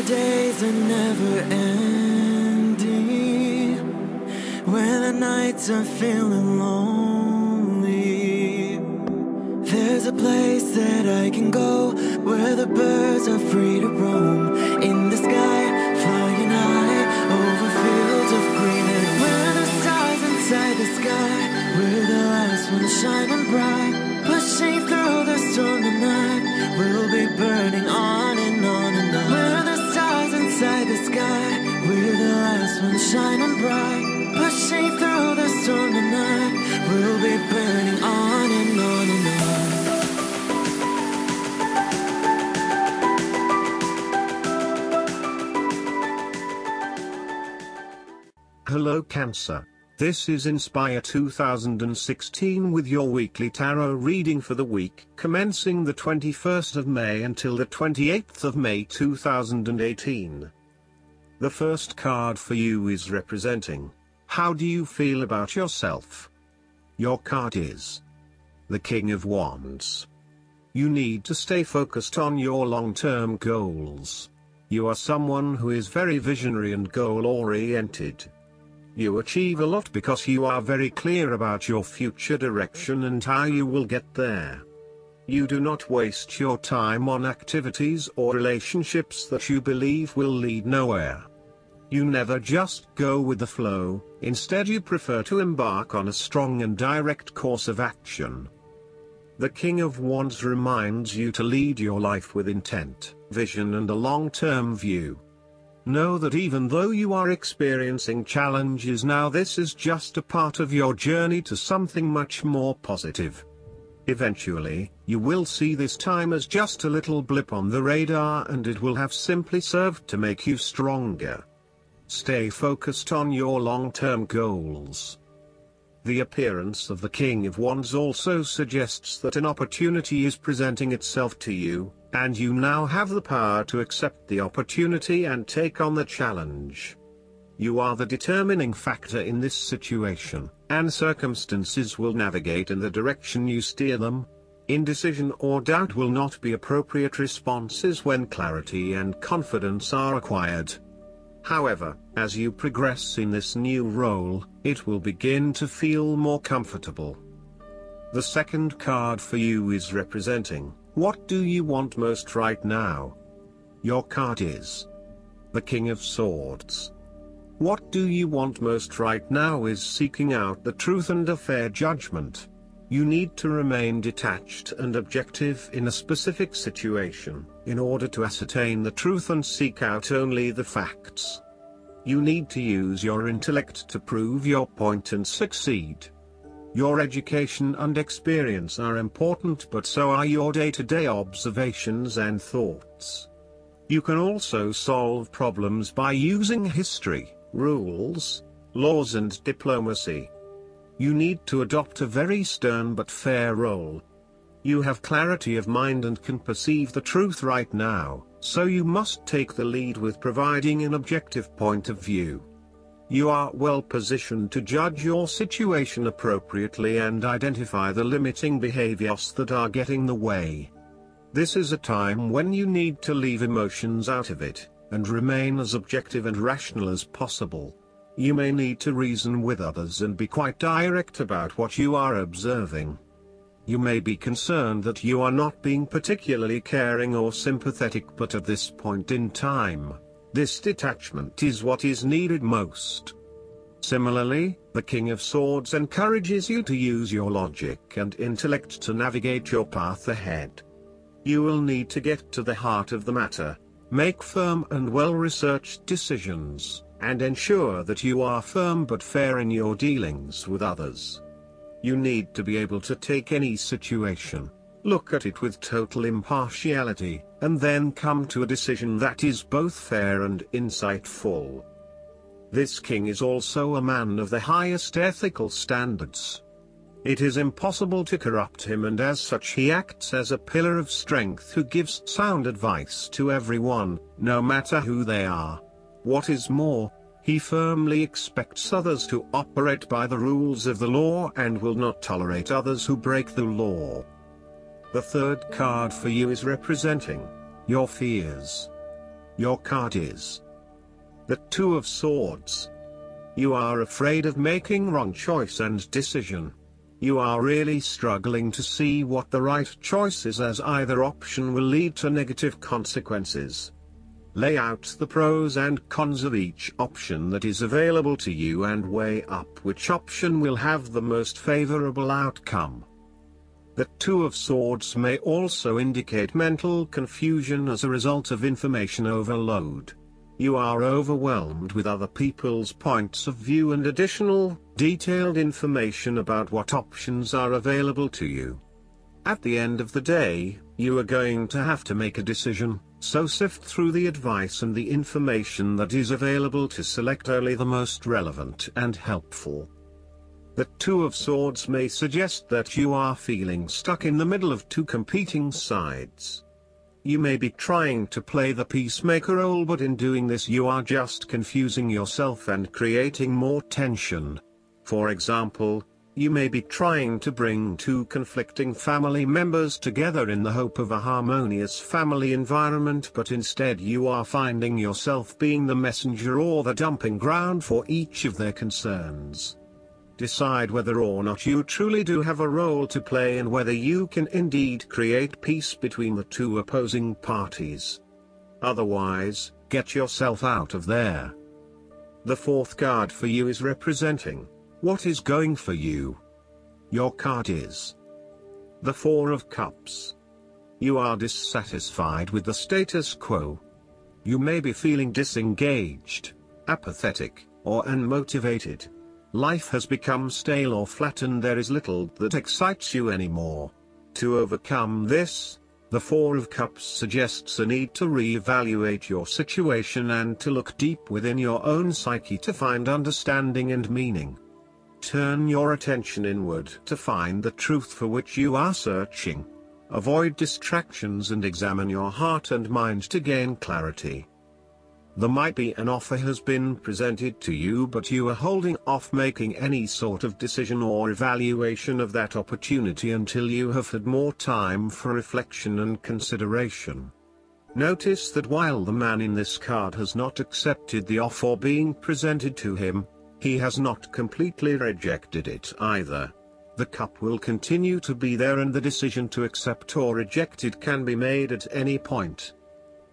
the days are never ending, when the nights are feeling lonely, there's a place that I can go, where the birds are free to roam, in the sky, flying high, over fields of green, and where the stars inside the sky, we're the last ones shining bright, pushing through the storm tonight, we'll be burning on and on and on. We're the stars inside the sky, we're the last ones shining bright, pushing through the storm tonight, we'll be burning on and on and on. Hello Cancer. This is Inspire 2016 with your weekly tarot reading for the week commencing the 21st of May until the 28th of May 2018. The first card for you is representing, how do you feel about yourself? Your card is the King of Wands. You need to stay focused on your long-term goals. You are someone who is very visionary and goal-oriented. You achieve a lot because you are very clear about your future direction and how you will get there. You do not waste your time on activities or relationships that you believe will lead nowhere. You never just go with the flow, instead you prefer to embark on a strong and direct course of action. The King of Wands reminds you to lead your life with intent, vision and a long-term view. Know that even though you are experiencing challenges now, this is just a part of your journey to something much more positive. Eventually, you will see this time as just a little blip on the radar and it will have simply served to make you stronger. Stay focused on your long-term goals. The appearance of the King of Wands also suggests that an opportunity is presenting itself to you, and you now have the power to accept the opportunity and take on the challenge. You are the determining factor in this situation, and circumstances will navigate in the direction you steer them. Indecision or doubt will not be appropriate responses when clarity and confidence are acquired. However, as you progress in this new role, it will begin to feel more comfortable. The second card for you is representing, what do you want most right now? Your card is the King of Swords. What do you want most right now is seeking out the truth and a fair judgment. You need to remain detached and objective in a specific situation, in order to ascertain the truth and seek out only the facts. You need to use your intellect to prove your point and succeed. Your education and experience are important, but so are your day-to-day observations and thoughts. You can also solve problems by using history, rules, laws and diplomacy. You need to adopt a very stern but fair role. You have clarity of mind and can perceive the truth right now, so you must take the lead with providing an objective point of view. You are well positioned to judge your situation appropriately and identify the limiting behaviors that are getting in the way. This is a time when you need to leave emotions out of it, and remain as objective and rational as possible. You may need to reason with others and be quite direct about what you are observing. You may be concerned that you are not being particularly caring or sympathetic, but at this point in time, this detachment is what is needed most. Similarly, the King of Swords encourages you to use your logic and intellect to navigate your path ahead. You will need to get to the heart of the matter, make firm and well-researched decisions, and ensure that you are firm but fair in your dealings with others. You need to be able to take any situation, look at it with total impartiality, and then come to a decision that is both fair and insightful. This king is also a man of the highest ethical standards. It is impossible to corrupt him, and as such he acts as a pillar of strength who gives sound advice to everyone, no matter who they are. What is more, he firmly expects others to operate by the rules of the law and will not tolerate others who break the law. The third card for you is representing your fears. Your card is the Two of Swords. You are afraid of making wrong choice and decision. You are really struggling to see what the right choice is, as either option will lead to negative consequences. Lay out the pros and cons of each option that is available to you and weigh up which option will have the most favorable outcome. The Two of Swords may also indicate mental confusion as a result of information overload. You are overwhelmed with other people's points of view and additional, detailed information about what options are available to you. At the end of the day, you are going to have to make a decision, so sift through the advice and the information that is available to select only the most relevant and helpful. The Two of Swords may suggest that you are feeling stuck in the middle of two competing sides. You may be trying to play the peacemaker role, but in doing this you are just confusing yourself and creating more tension. For example, you may be trying to bring two conflicting family members together in the hope of a harmonious family environment, but instead you are finding yourself being the messenger or the dumping ground for each of their concerns. Decide whether or not you truly do have a role to play and whether you can indeed create peace between the two opposing parties. Otherwise, get yourself out of there. The fourth card for you is representing what is going for you. Your card is the Four of Cups. You are dissatisfied with the status quo. You may be feeling disengaged, apathetic, or unmotivated. Life has become stale or flat and there is little that excites you anymore. To overcome this, the Four of Cups suggests a need to re-evaluate your situation and to look deep within your own psyche to find understanding and meaning. Turn your attention inward to find the truth for which you are searching. Avoid distractions and examine your heart and mind to gain clarity. There might be an offer has been presented to you, but you are holding off making any sort of decision or evaluation of that opportunity until you have had more time for reflection and consideration. Notice that while the man in this card has not accepted the offer being presented to him, he has not completely rejected it either. The cup will continue to be there and the decision to accept or reject it can be made at any point.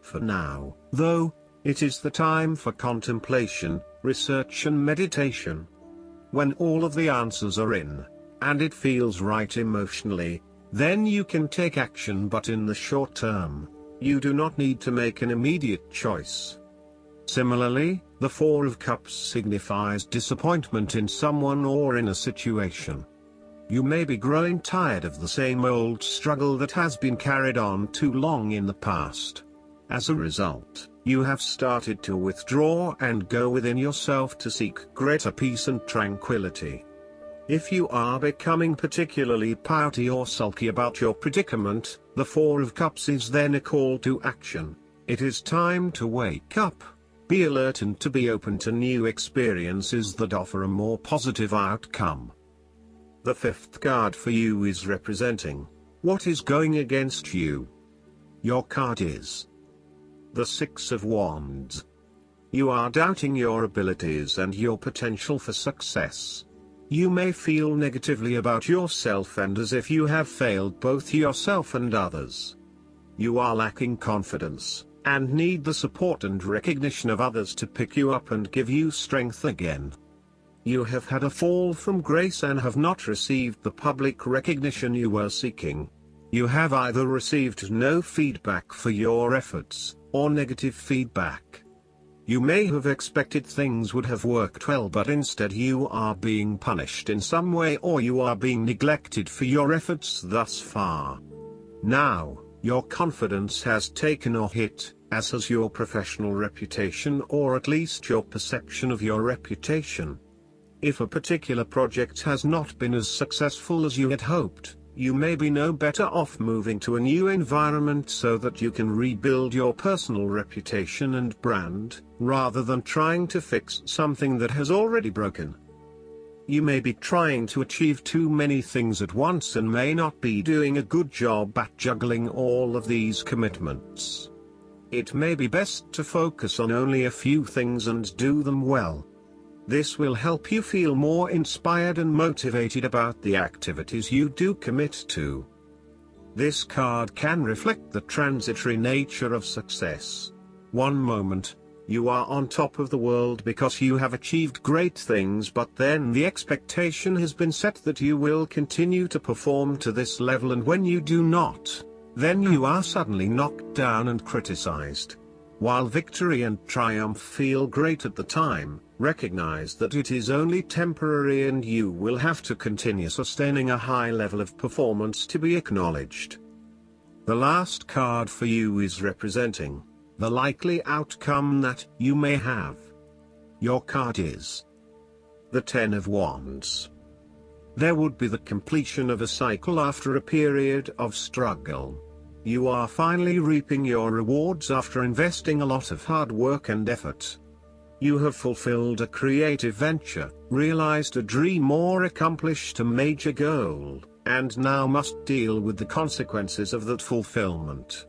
For now, though, it is the time for contemplation, research and meditation. When all of the answers are in, and it feels right emotionally, then you can take action, but in the short term, you do not need to make an immediate choice. Similarly, the Four of Cups signifies disappointment in someone or in a situation. You may be growing tired of the same old struggle that has been carried on too long in the past. As a result, you have started to withdraw and go within yourself to seek greater peace and tranquility. If you are becoming particularly pouty or sulky about your predicament, the Four of Cups is then a call to action. It is time to wake up, be alert and to be open to new experiences that offer a more positive outcome. The fifth card for you is representing what is going against you. Your card is the Six of Wands. You are doubting your abilities and your potential for success. You may feel negatively about yourself and as if you have failed both yourself and others. You are lacking confidence, and need the support and recognition of others to pick you up and give you strength again. You have had a fall from grace and have not received the public recognition you were seeking. You have either received no feedback for your efforts, or negative feedback. You may have expected things would have worked well, but instead you are being punished in some way or you are being neglected for your efforts thus far. Now, your confidence has taken a hit, as has your professional reputation or at least your perception of your reputation. If a particular project has not been as successful as you had hoped, you may be no better off moving to a new environment so that you can rebuild your personal reputation and brand, rather than trying to fix something that has already broken. You may be trying to achieve too many things at once and may not be doing a good job at juggling all of these commitments. it may be best to focus on only a few things and do them well. This will help you feel more inspired and motivated about the activities you do commit to. This card can reflect the transitory nature of success. One moment, you are on top of the world because you have achieved great things, but then the expectation has been set that you will continue to perform to this level, and when you do not, then you are suddenly knocked down and criticized. While victory and triumph feel great at the time, recognize that it is only temporary and you will have to continue sustaining a high level of performance to be acknowledged. The last card for you is representing the likely outcome that you may have. Your card is the Ten of Wands. There would be the completion of a cycle after a period of struggle. You are finally reaping your rewards after investing a lot of hard work and effort. You have fulfilled a creative venture, realized a dream, or accomplished a major goal, and now must deal with the consequences of that fulfillment.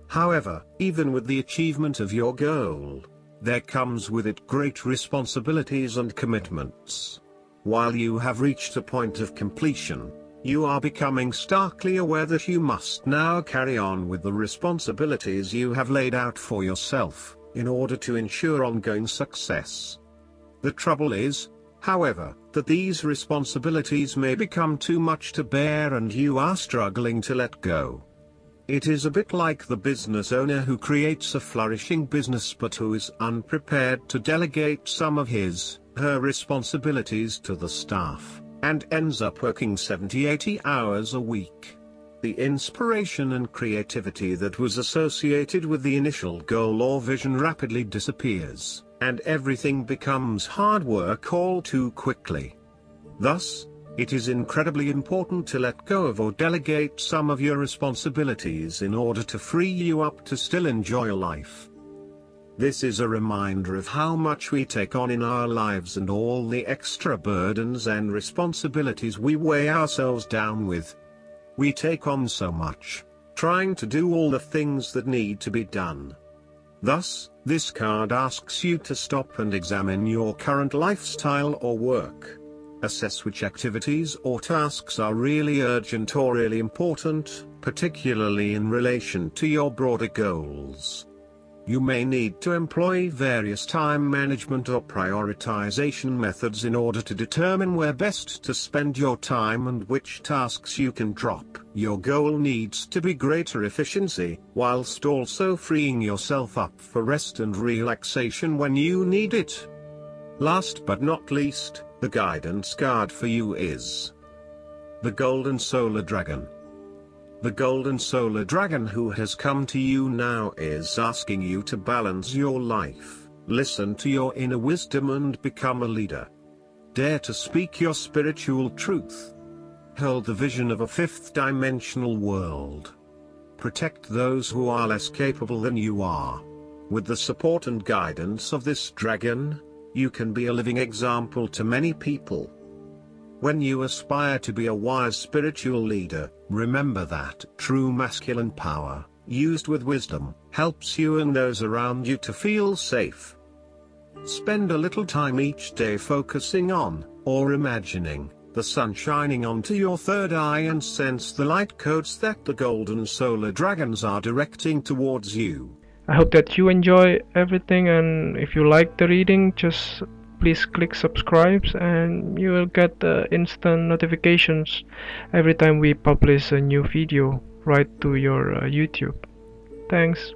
However, even with the achievement of your goal, there comes with it great responsibilities and commitments. While you have reached a point of completion, you are becoming starkly aware that you must now carry on with the responsibilities you have laid out for yourself, in order to ensure ongoing success. The trouble is, however, that these responsibilities may become too much to bear and you are struggling to let go. It is a bit like the business owner who creates a flourishing business but who is unprepared to delegate some of her responsibilities to the staff, and ends up working 70-80 hours a week. The inspiration and creativity that was associated with the initial goal or vision rapidly disappears, and everything becomes hard work all too quickly. Thus, it is incredibly important to let go of or delegate some of your responsibilities in order to free you up to still enjoy life. This is a reminder of how much we take on in our lives and all the extra burdens and responsibilities we weigh ourselves down with. We take on so much, trying to do all the things that need to be done. Thus, this card asks you to stop and examine your current lifestyle or work. Assess which activities or tasks are really urgent or really important, particularly in relation to your broader goals. You may need to employ various time management or prioritization methods in order to determine where best to spend your time and which tasks you can drop. Your goal needs to be greater efficiency, whilst also freeing yourself up for rest and relaxation when you need it. Last but not least, the guidance card for you is the Golden Solar Dragon. The Golden Solar Dragon who has come to you now is asking you to balance your life, listen to your inner wisdom and become a leader. Dare to speak your spiritual truth. Hold the vision of a fifth-dimensional world. Protect those who are less capable than you are. With the support and guidance of this dragon, you can be a living example to many people. When you aspire to be a wise spiritual leader, remember that true masculine power, used with wisdom, helps you and those around you to feel safe. Spend a little time each day focusing on, or imagining, the sun shining onto your third eye and sense the light codes that the Golden Solar Dragons are directing towards you. I hope that you enjoy everything, and if you like the reading, just please click subscribe and you will get instant notifications every time we publish a new video right to your YouTube. Thanks.